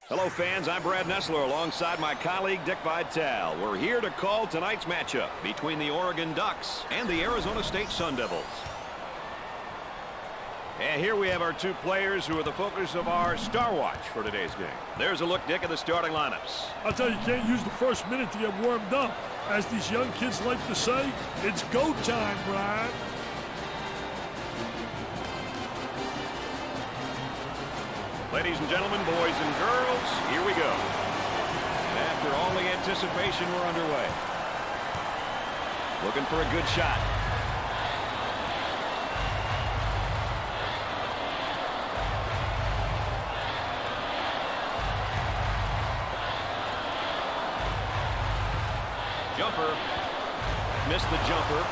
Hello, fans. I'm Brad Nessler alongside my colleague Dick Vitale. We're here to call tonight's matchup between the Oregon Ducks and the Arizona State Sun Devils. And here we have our two players who are the focus of our Star Watch for today's game. There's a look, Dick, at the starting lineups. I'll tell you, you can't use the first minute to get warmed up. As these young kids like to say, it's go time, Brian. Ladies and gentlemen, boys and girls, here we go. And after all the anticipation, we're underway. Looking for a good shot. Jumper. Missed the jumper.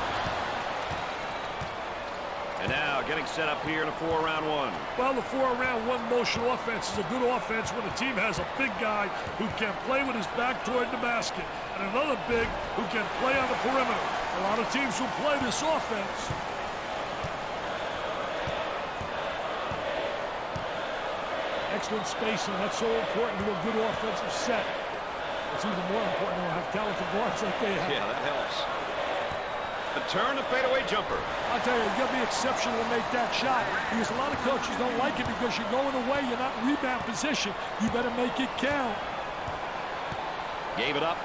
And now getting set up here in a 4-round one. Well, the 4-round one motion offense is a good offense when the team has a big guy who can play with his back toward the basket and another big who can play on the perimeter. A lot of teams will play this offense. Excellent spacing. That's so important to a good offensive set. It's even more important to have talented guards like they have. Yeah, that helps. A turn, a fadeaway jumper. I'll tell you, you got to be exceptional to make that shot because a lot of coaches don't like it because you're going away, you're not in rebound position. You better make it count. Gave it up.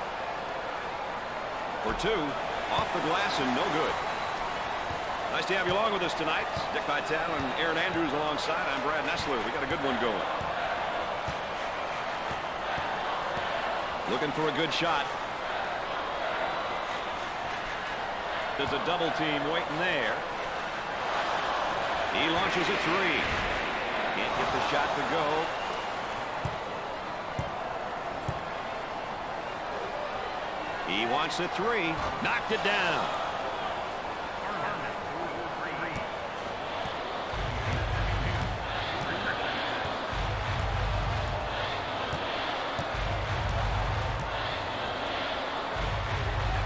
For two. Off the glass and no good. Nice to have you along with us tonight. Dick Vitale and Aaron Andrews alongside. I'm Brad Nessler. We got a good one going. Looking for a good shot. There's a double team waiting there. He launches a three. Can't get the shot to go. He wants a three. Knocked it down.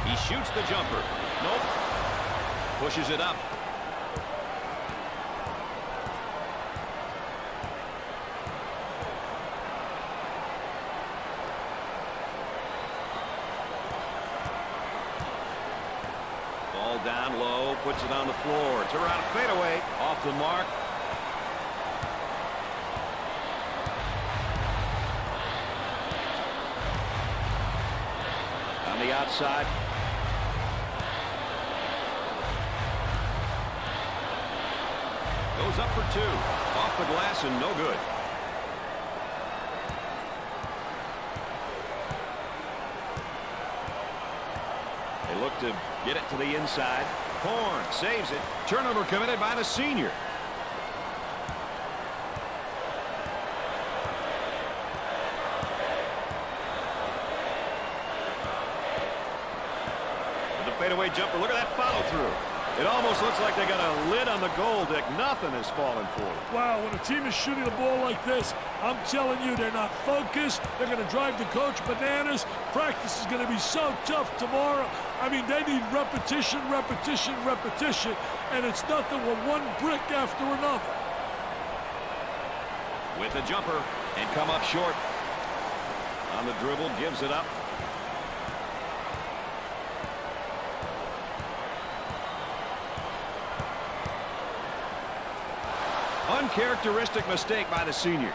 He shoots the jumper. Nope. Pushes it up. Ball down low, puts it on the floor. It's around fadeaway. Off the mark. On the outside. Goes up for two. Off the glass and no good. They look to get it to the inside. Horn saves it. Turnover committed by the senior. The fadeaway jumper. Look at that follow through. It almost looks like they got a lid on the goal, Dick. Nothing has fallen for them. Wow, when a team is shooting the ball like this, I'm telling you, they're not focused. They're going to drive the coach bananas. Practice is going to be so tough tomorrow. I mean, they need repetition, repetition, repetition, and it's nothing but one brick after another. With a jumper and come up short. On the dribble, gives it up. Uncharacteristic mistake by the senior.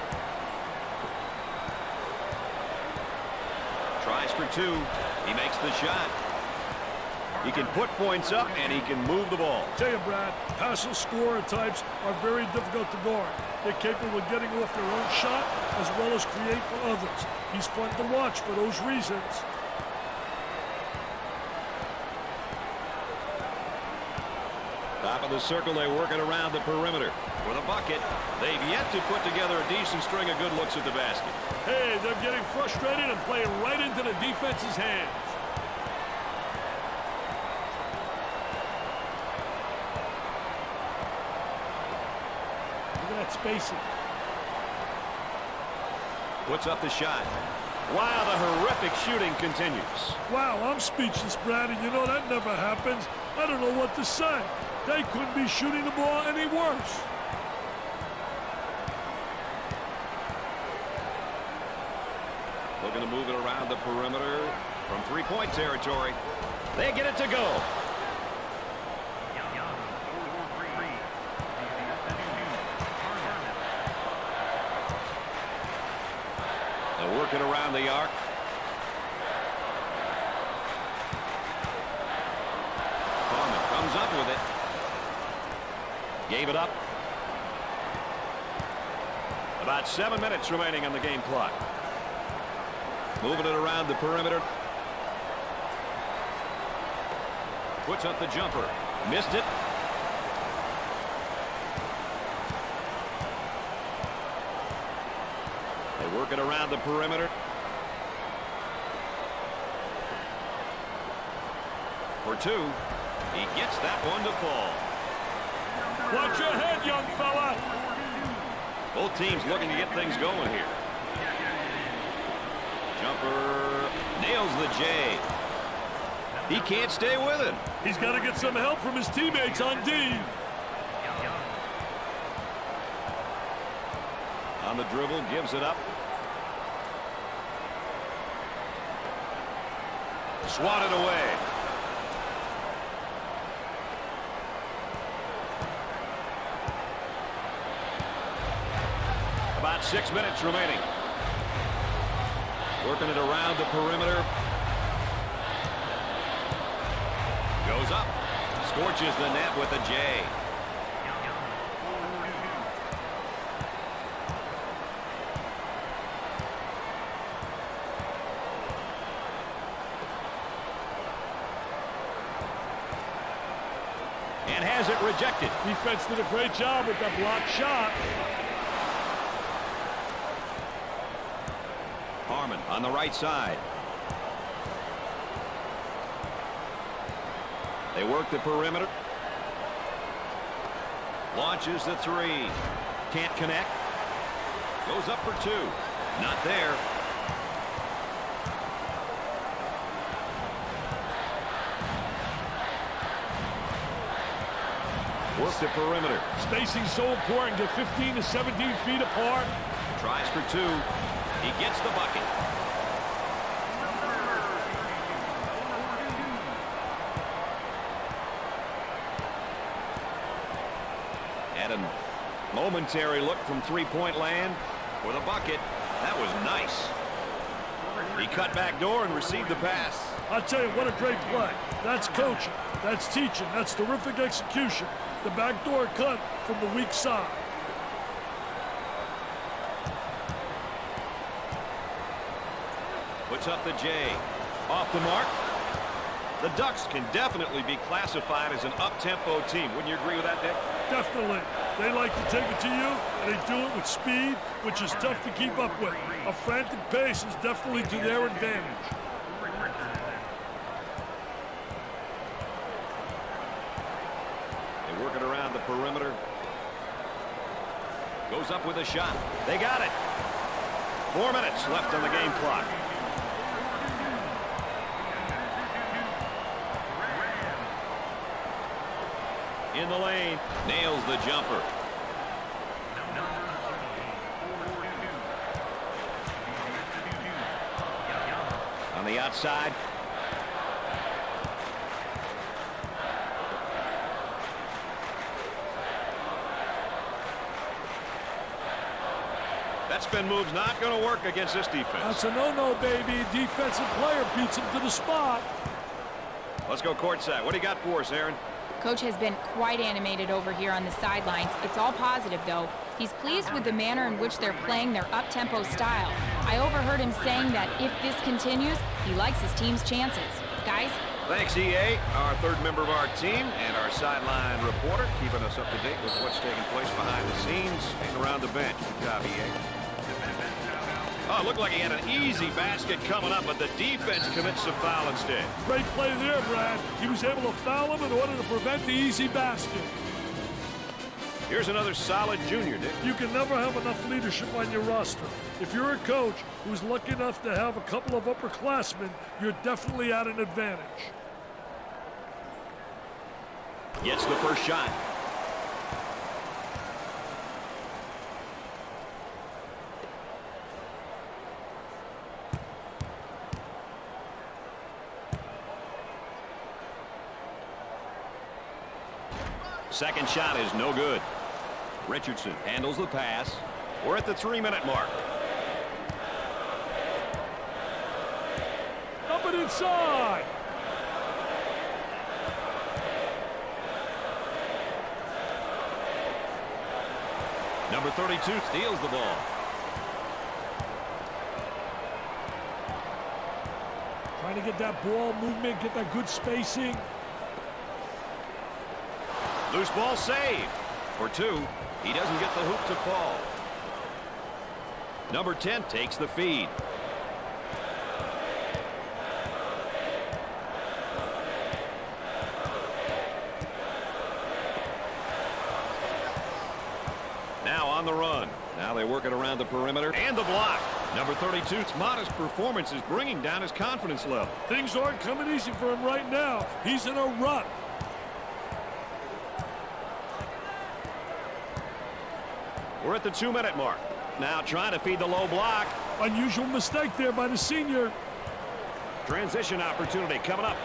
Tries for two. He makes the shot. He can put points up and he can move the ball. Tell you, Brad, passive scorer types are very difficult to guard. They're capable of getting off their own shot as well as create for others. He's fun to watch for those reasons. Top of the circle, they work it around the perimeter. With a bucket, they've yet to put together a decent string of good looks at the basket. Hey, they're getting frustrated and playing right into the defense's hands. Look at that spacing. Puts up the shot. Wow, the horrific shooting continues. Wow, I'm speechless, Brad, and you know that never happens. I don't know what to say. They couldn't be shooting the ball any worse. Looking to move it around the perimeter from three-point territory. They get it to go. They'll work it around the arc. Harmon comes up with it. Gave it up. About 7 minutes remaining on the game clock. Moving it around the perimeter. Puts up the jumper. Missed it. They work it around the perimeter. For two. He gets that one to fall. Watch your head, young fella. Both teams looking to get things going here. Jumper nails the J. He can't stay with it. He's got to get some help from his teammates on D. On the dribble, gives it up. Swatted away. About 6 minutes remaining. Working it around the perimeter. Goes up. Scorches the net with a J. And has it rejected. Defense did a great job with that blocked shot. Harmon on the right side. They work the perimeter. Launches the three. Can't connect. Goes up for two. Not there. Work the perimeter. Spacing so important. Get 15 to 17 feet apart. Tries for two. He gets the bucket. Had a momentary look from three-point land for the bucket. That was nice. He cut back door and received the pass. I'll tell you, what a great play. That's coaching. That's teaching. That's terrific execution. The backdoor cut from the weak side. Puts up the J. Off the mark. The Ducks can definitely be classified as an up-tempo team. Wouldn't you agree with that, Dick? Definitely. They like to take it to you, and they do it with speed, which is tough to keep up with. A frantic pace is definitely to their advantage. They work it around the perimeter. Goes up with a shot. They got it. 4 minutes left on the game clock. In the lane, nails the jumper. On the outside. That spin move's not going to work against this defense. That's a no-no, baby. Defensive player beats him to the spot. Let's go courtside. What do you got for us, Aaron? Coach has been quite animated over here on the sidelines. It's all positive, though. He's pleased with the manner in which they're playing their up-tempo style. I overheard him saying that if this continues, he likes his team's chances. Guys? Thanks, EA, our third member of our team, and our sideline reporter, keeping us up to date with what's taking place behind the scenes and around the bench. Good job, EA. Oh, it looked like he had an easy basket coming up, but the defense commits a foul instead. Great play there, Brad. He was able to foul him in order to prevent the easy basket. Here's another solid junior, Dick. You can never have enough leadership on your roster. If you're a coach who's lucky enough to have a couple of upperclassmen, you're definitely at an advantage. Gets the first shot. Second shot is no good. Richardson handles the pass. We're at the 3-minute mark. Up and inside. Number 32 steals the ball. Trying to get that ball movement, get that good spacing. Loose ball saved. For 2. He doesn't get the hoop to fall. Number 10 takes the feed. Now on the run. Now they work it around the perimeter. And the block. Number 32's modest performance is bringing down his confidence level. Things aren't coming easy for him right now. He's in a rut. We're at the 2-minute mark. Now trying to feed the low block. Unusual mistake there by the senior. Transition opportunity coming up.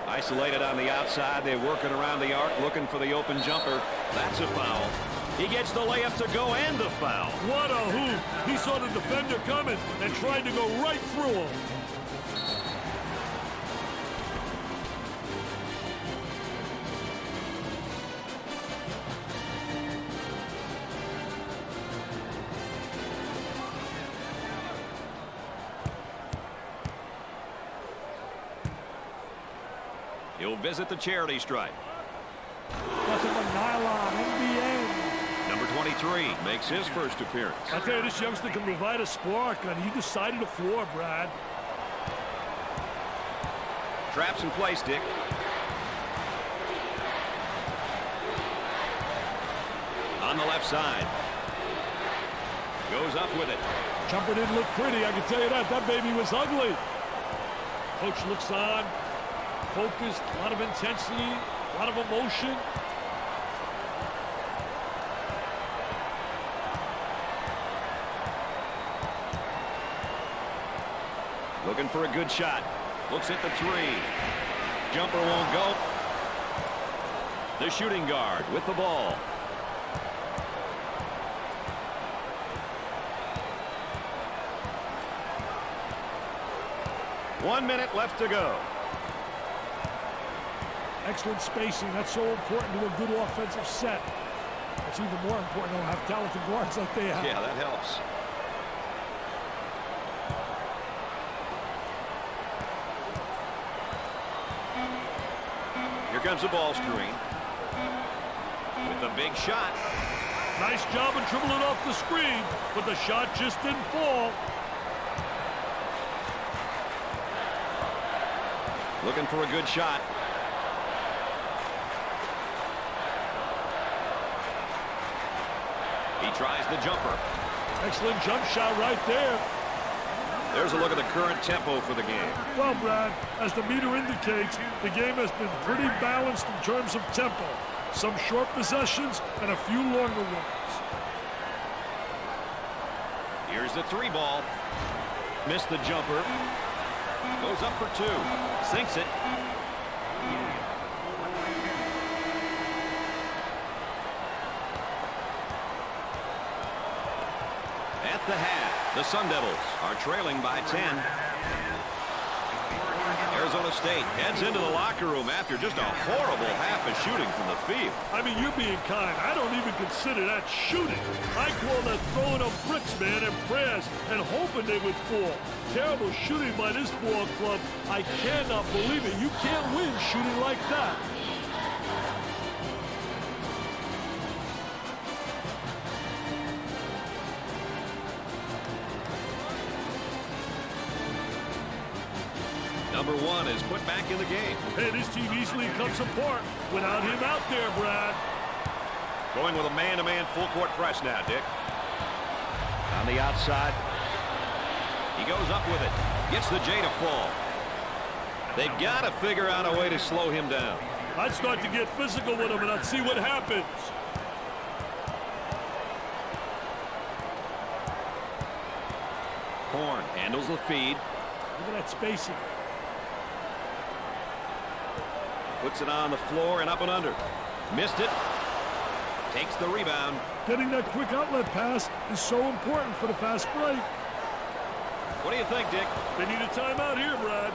Isolated on the outside. They work it around the arc looking for the open jumper. That's a foul. He gets the layup to go and the foul. What a hoop. He saw the defender coming and tried to go right through him. He'll visit the charity stripe. Nothing but nylon, NBN. Number 23 makes his first appearance. I tell you, this youngster can provide a spark on either side of the floor, Brad. Traps in place, Dick. On the left side. Goes up with it. Jumper didn't look pretty, I can tell you that. That baby was ugly. Coach looks on. Focused, a lot of intensity, a lot of emotion. Looking for a good shot. Looks at the 3. Jumper won't go. The shooting guard with the ball. One minute left to go. Excellent spacing. That's so important to a good offensive set. It's even more important to have talented guards like they have. Yeah, that helps. Here comes the ball screen. With a big shot. Nice job of dribbling it off the screen, but the shot just didn't fall. Looking for a good shot. He tries the jumper. Excellent jump shot right there. There's a look at the current tempo for the game. Well, Brad, as the meter indicates, the game has been pretty balanced in terms of tempo. Some short possessions and a few longer ones. Here's the 3 ball. Missed the jumper. Goes up for 2. Sinks it. At the half, the Sun Devils are trailing by 10. Arizona State heads into the locker room after just a horrible half of shooting from the field. I mean, you're being kind. I don't even consider that shooting. I call that throwing up bricks, man, and prayers and hoping they would fall. Terrible shooting by this ball club. I cannot believe it. You can't win shooting like that. Number 1 is put back in the game. Hey, this team easily comes apart without him out there, Brad. Going with a man-to-man full-court press now, Dick. On the outside. He goes up with it. Gets the J to fall. They've got to figure out a way to slow him down. I'd start to get physical with him, and I'd see what happens. Horn handles the feed. Look at that spacing. Puts it on the floor and up and under. Missed it. Takes the rebound. Getting that quick outlet pass is so important for the fast break. What do you think, Dick? They need a timeout here, Brad.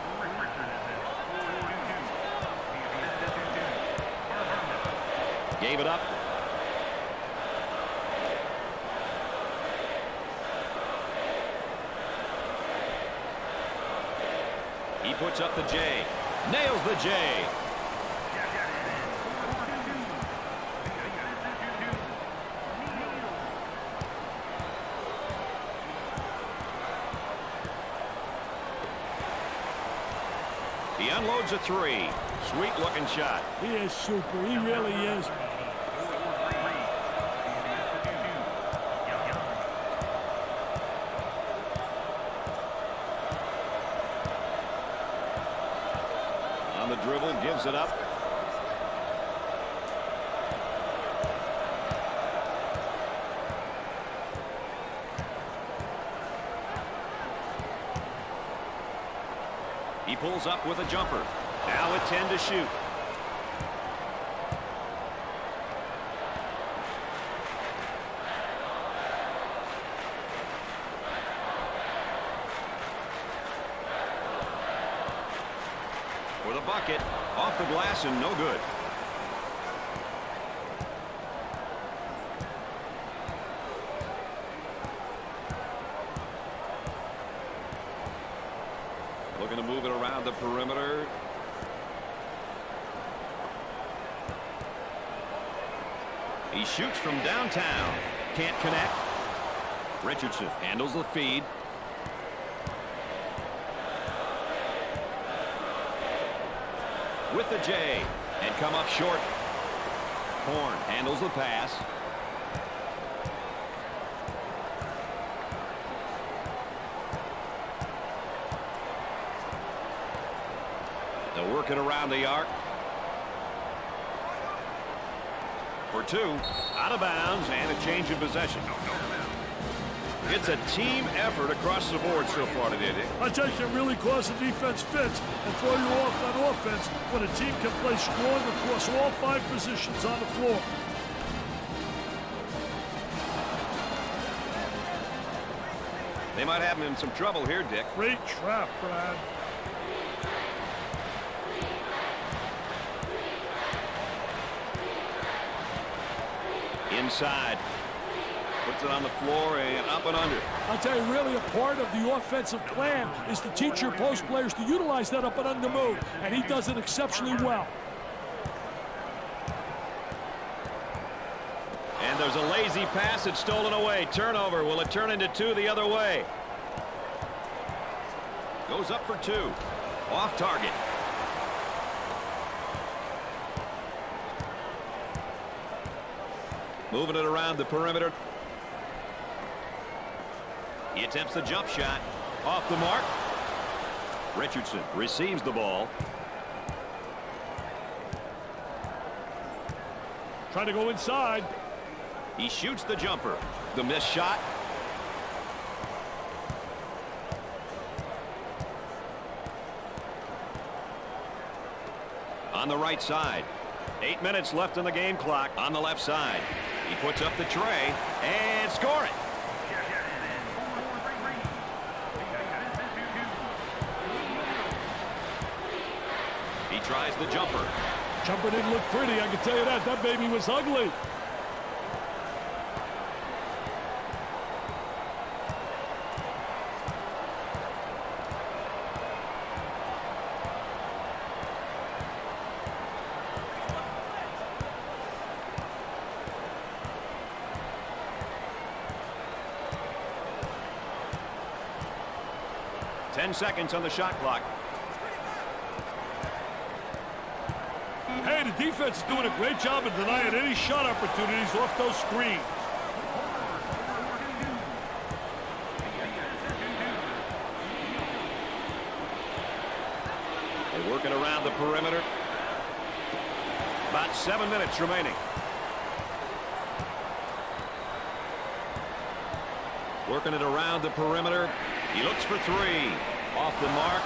Gave it up. He puts up the J. Nails the J. He unloads a three. Sweet looking shot. He is super. He really is. On the dribble, gives it up. He pulls up with a jumper. Now with 10 to shoot. For the bucket, off the glass and no good. Looking to move it around the perimeter. He shoots from downtown. Can't connect. Richardson handles the feed. With the J. And come up short. Horn handles the pass. They'll work it around the arc. For two. Out of bounds and a change of possession. It's a team effort across the board so far today, Dick. I tell you, it can really cause the defense fits and throw you off on offense when a team can play strong across all 5 positions on the floor. They might have him in some trouble here, Dick. Great trap, Brad. Inside. Puts it on the floor and up and under. I'll tell you, really a part of the offensive plan is to teach your post players to utilize that up and under move, and he does it exceptionally well. And there's a lazy pass. It's stolen away. Turnover. Will it turn into 2 the other way? Goes up for 2. Off target. Moving it around the perimeter. He attempts the jump shot. Off the mark. Richardson receives the ball. Trying to go inside. He shoots the jumper. The missed shot. On the right side. 8 minutes left on the game clock. On the left side. He puts up the tray and score it. He tries the jumper. Jumper didn't look pretty, I can tell you that. That baby was ugly. Ten seconds on the shot clock. Hey, the defense is doing a great job of denying any shot opportunities off those screens. They're working around the perimeter. About 7 minutes remaining. Working it around the perimeter. He looks for 3. Off the mark.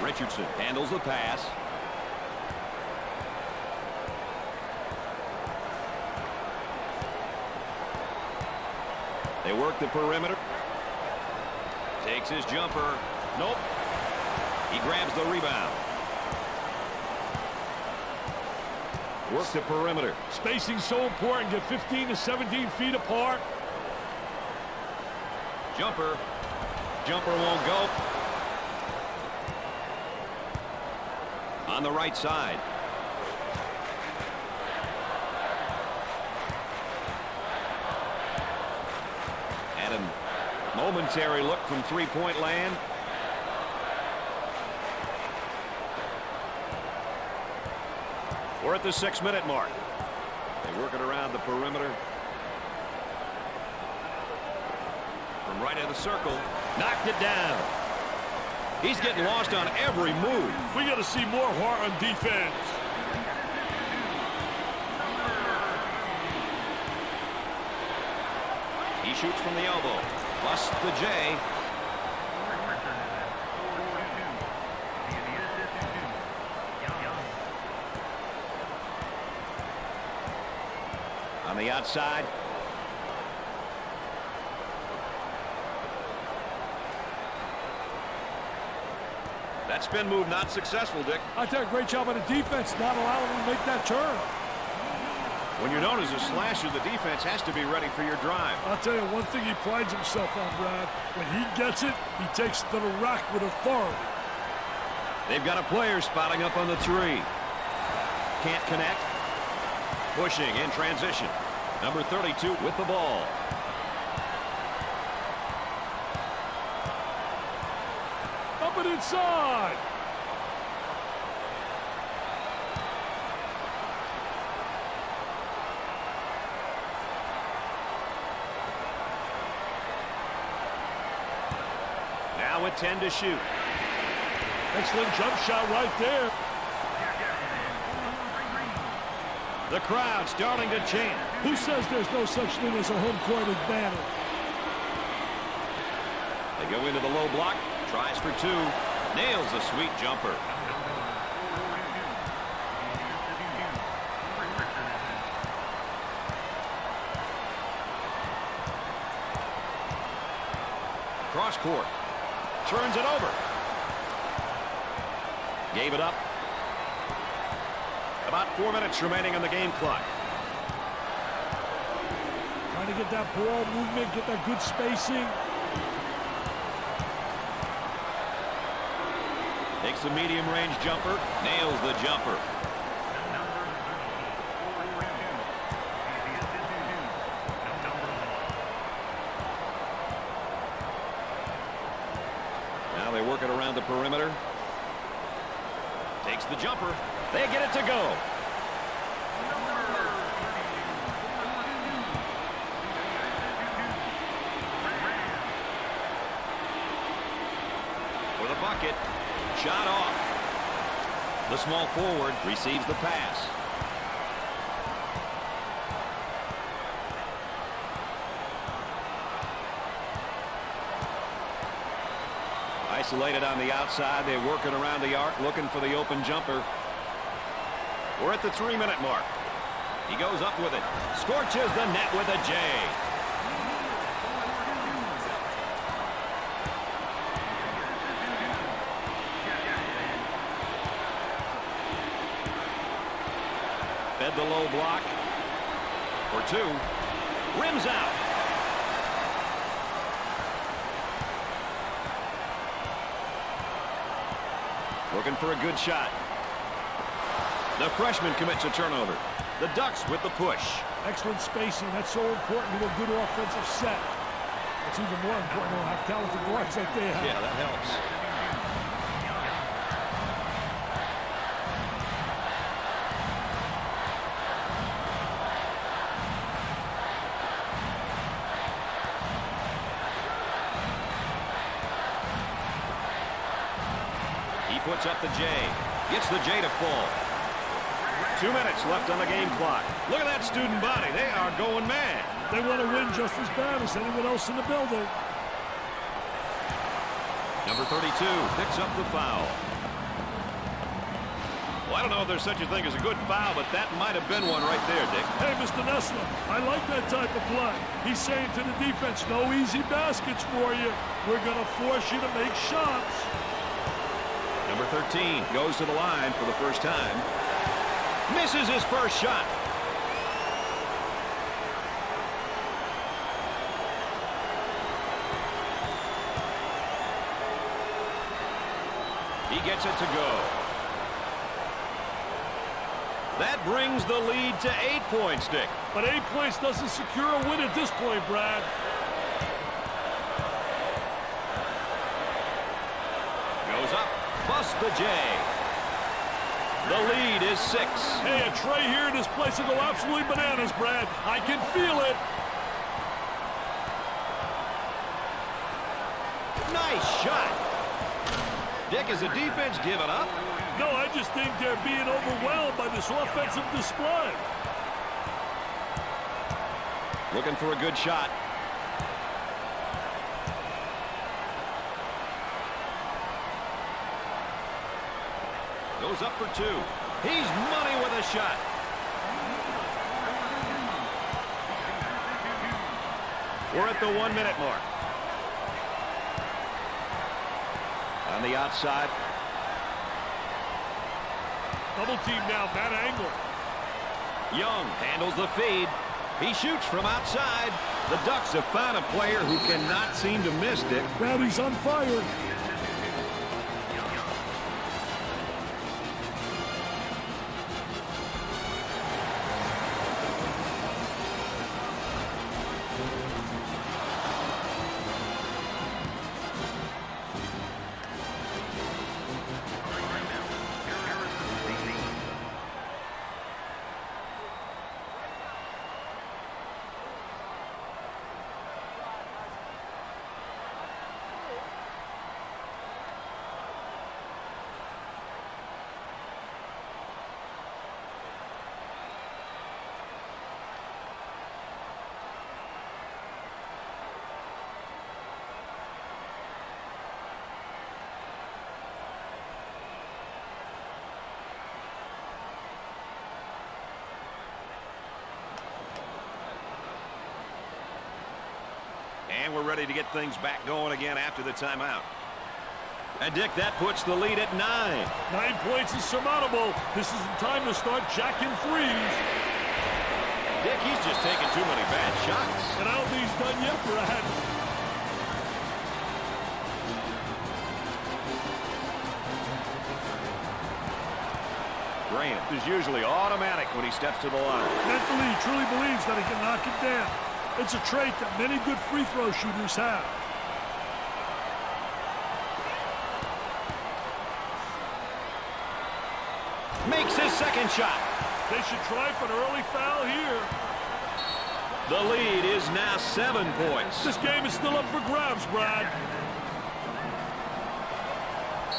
Richardson handles the pass. They work the perimeter. Takes his jumper. Nope. He grabs the rebound. Work the perimeter. Spacing so important. Get 15 to 17 feet apart. Jumper. Jumper won't go. On the right side. Had a momentary look from three-point land. We're at the 6-minute mark. They work it around the perimeter. From right in the circle. Knocked it down. He's getting lost on every move. We got to see more heart on defense. He shoots from the elbow. Busts the J. On the outside. That spin move not successful, Dick. I think a great job on the defense, not allowing him to make that turn. When you're known as a slasher, the defense has to be ready for your drive. I'll tell you one thing he prides himself on, Brad. When he gets it, he takes it to the rack with authority. They've got a player spotting up on the three. Can't connect. Pushing in transition. Number 32 with the ball. Up and inside. Now with 10 to shoot. Excellent jump shot right there. The crowd starting to chant. Who says there's no such thing as a home court advantage? They go into the low block. Tries for two. Nails a sweet jumper. Cross court. Turns it over. Gave it up. About 4 minutes remaining on the game clock. Trying to get that ball movement, get that good spacing. Takes the medium range jumper. Nails the jumper. Now they work it around the perimeter. Takes the jumper. They get it to go. For the bucket. Shot off. The small forward receives the pass. Isolated on the outside. They work it around the arc, looking for the open jumper. We're at the 3-minute mark. He goes up with it. Scorches the net with a J. Fed the low block. For two. Rims out. Looking for a good shot. The freshman commits a turnover. The Ducks with the push. Excellent spacing. That's so important to a good offensive set. It's even more important to have talented guards like they have. Yeah, that helps. He puts up the J. Gets the J to fall. 2 minutes left on the game clock. Look at that student body. They are going mad. They want to win just as bad as anyone else in the building. Number 32 picks up the foul. Well, I don't know if there's such a thing as a good foul, but that might have been one right there, Dick. Hey, Mr. Nessler, I like that type of play. He's saying to the defense, no easy baskets for you. We're going to force you to make shots. Number 13 goes to the line for the first time. Misses his first shot. He gets it to go. That brings the lead to 8 points, Dick. But 8 points doesn't secure a win at this point, Brad. Goes up. Busts the J. The lead is 6. Hey, a tray here in this place will go absolutely bananas, Brad. I can feel it. Nice shot. Dick, is the defense giving up? No, I just think they're being overwhelmed by this offensive display. Looking for a good shot. Goes up for 2. He's money with a shot. We're at the 1-minute mark. On the outside. Double team now, bad angle. Young handles the feed. He shoots from outside. The Ducks have found a player who cannot seem to miss, Dick. Brad, he's on fire. And we're ready to get things back going again after the timeout. And, Dick, that puts the lead at 9. 9 points is surmountable. This is the time to start jacking threes. Dick, he's just taking too many bad shots. And I don't think he's done yet, Brad. Grant is usually automatic when he steps to the line. Mentally, he truly believes that he can knock it down. It's a trait that many good free throw shooters have. Makes his second shot. They should try for an early foul here. The lead is now 7 points. This game is still up for grabs, Brad.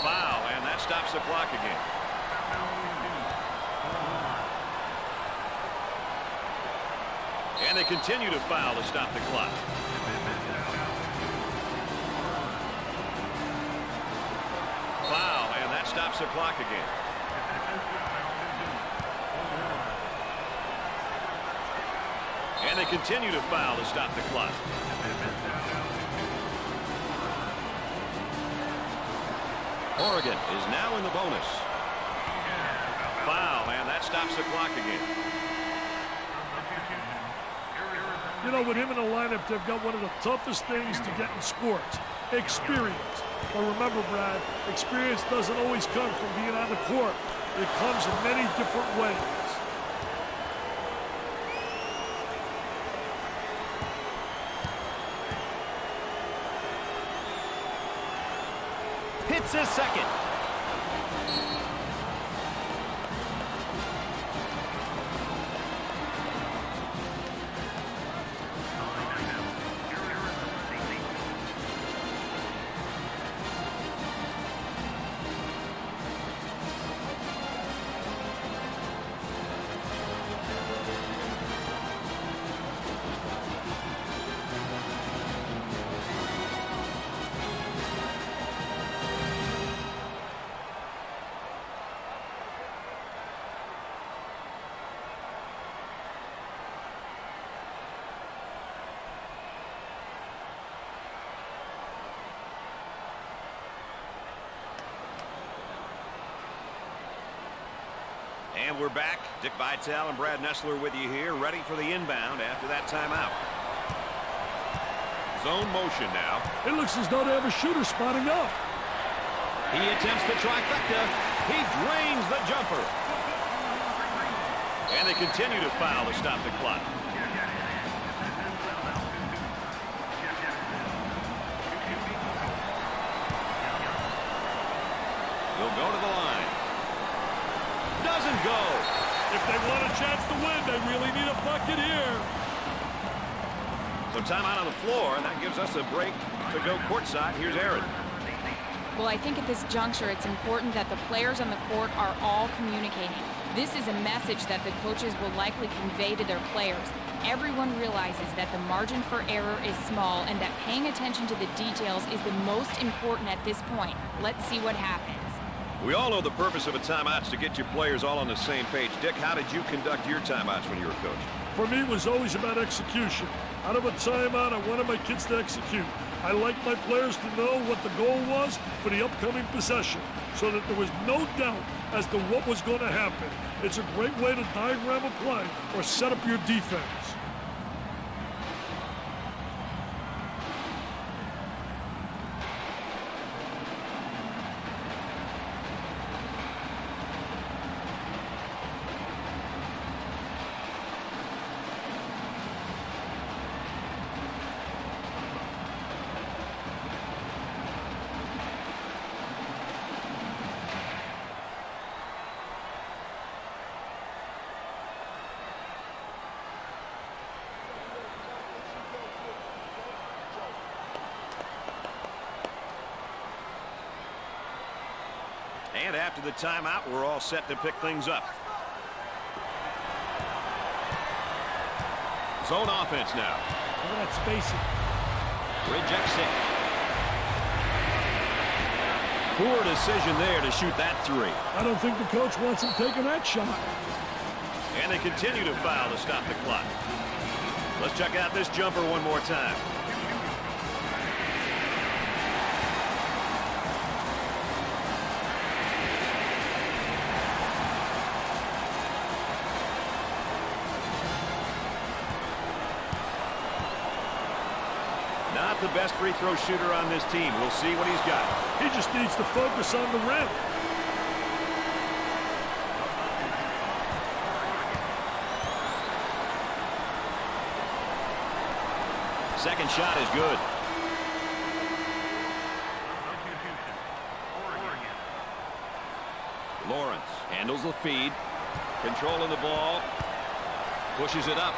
Foul, and that stops the clock again. And they continue to foul to stop the clock. Foul, and that stops the clock again. And they continue to foul to stop the clock. Oregon is now in the bonus. Foul, and that stops the clock again. You know, with him in the lineup, they've got one of the toughest things to get in sports, experience. But remember, Brad, experience doesn't always come from being on the court. It comes in many different ways. Hits his second. And we're back. Dick Vitale and Brad Nessler with you here, ready for the inbound after that timeout. Zone motion now. It looks as though they have a shooter spotting up. He attempts the trifecta. He drains the jumper. And they continue to foul to stop the clock. He'll go to the line. Doesn't go. If they want a chance to win, they really need a bucket here. So timeout on the floor, and that gives us a break to go courtside. Here's Aaron. Well, I think at this juncture, it's important that the players on the court are all communicating. This is a message that the coaches will likely convey to their players. Everyone realizes that the margin for error is small and that paying attention to the details is the most important at this point. Let's see what happens. We all know the purpose of a timeout is to get your players all on the same page. Dick, how did you conduct your timeouts when you were coach? For me, it was always about execution. Out of a timeout, I wanted my kids to execute. I like my players to know what the goal was for the upcoming possession so that there was no doubt as to what was going to happen. It's a great way to diagram a play or set up your defense. And after the timeout, we're all set to pick things up. Zone offense now. Look at that spacing. Rejects it. Poor decision there to shoot that three. I don't think the coach wants him taking that shot. And they continue to foul to stop the clock. Let's check out this jumper one more time. Not the best free throw shooter on this team. We'll see what he's got. He just needs to focus on the rim. Second shot is good. Lawrence handles the feed. Controlling the ball. Pushes it up.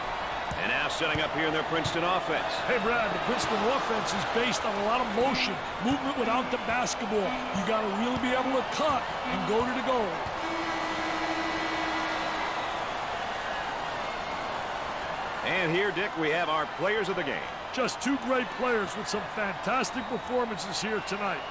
And now setting up here in their Princeton offense. Hey, Brad, the Princeton offense is based on a lot of motion, movement without the basketball. You got to really be able to cut and go to the goal. And here, Dick, we have our players of the game. Just two great players with some fantastic performances here tonight.